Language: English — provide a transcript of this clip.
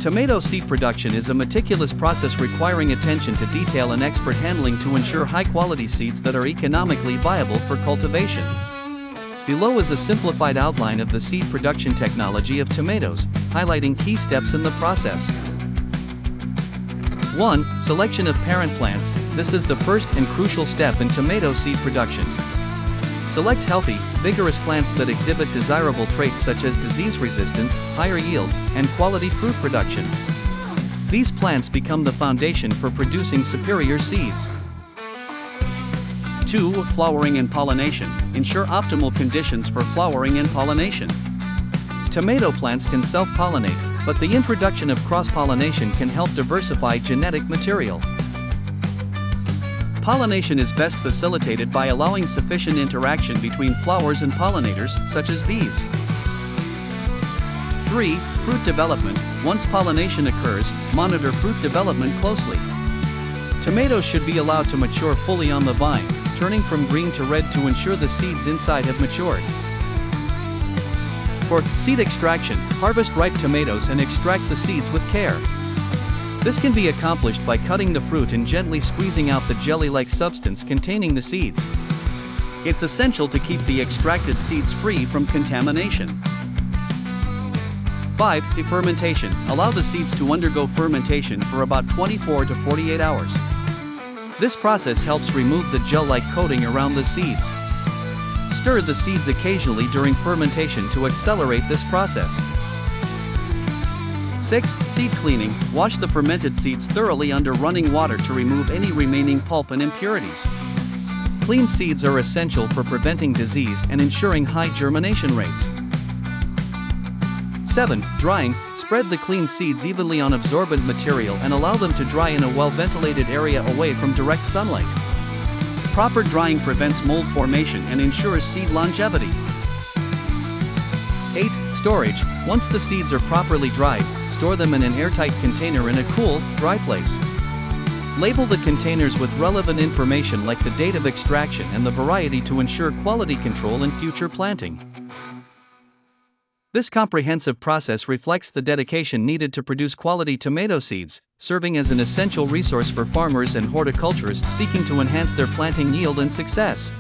Tomato seed production is a meticulous process requiring attention to detail and expert handling to ensure high-quality seeds that are economically viable for cultivation. Below is a simplified outline of the seed production technology of tomatoes, highlighting key steps in the process. 1. Selection of parent plants. This is the first and crucial step in tomato seed production. Select healthy, vigorous plants that exhibit desirable traits such as disease resistance, higher yield, and quality fruit production. These plants become the foundation for producing superior seeds. 2. Flowering and pollination. Ensure optimal conditions for flowering and pollination. Tomato plants can self-pollinate, but the introduction of cross-pollination can help diversify genetic material. Pollination is best facilitated by allowing sufficient interaction between flowers and pollinators, such as bees. 3. Fruit development. Once pollination occurs, monitor fruit development closely. Tomatoes should be allowed to mature fully on the vine, turning from green to red to ensure the seeds inside have matured. 4. Seed extraction. Harvest ripe tomatoes and extract the seeds with care. This can be accomplished by cutting the fruit and gently squeezing out the jelly-like substance containing the seeds. It's essential to keep the extracted seeds free from contamination. 5. Fermentation. Allow the seeds to undergo fermentation for about 24 to 48 hours. This process helps remove the gel-like coating around the seeds. Stir the seeds occasionally during fermentation to accelerate this process. 6. Seed cleaning. Wash the fermented seeds thoroughly under running water to remove any remaining pulp and impurities. Clean seeds are essential for preventing disease and ensuring high germination rates. 7. Drying. Spread the clean seeds evenly on absorbent material and allow them to dry in a well-ventilated area away from direct sunlight. Proper drying prevents mold formation and ensures seed longevity. 8. Storage. Once the seeds are properly dried, store them in an airtight container in a cool, dry place. Label the containers with relevant information like the date of extraction and the variety to ensure quality control in future planting. This comprehensive process reflects the dedication needed to produce quality tomato seeds, serving as an essential resource for farmers and horticulturists seeking to enhance their planting yield and success.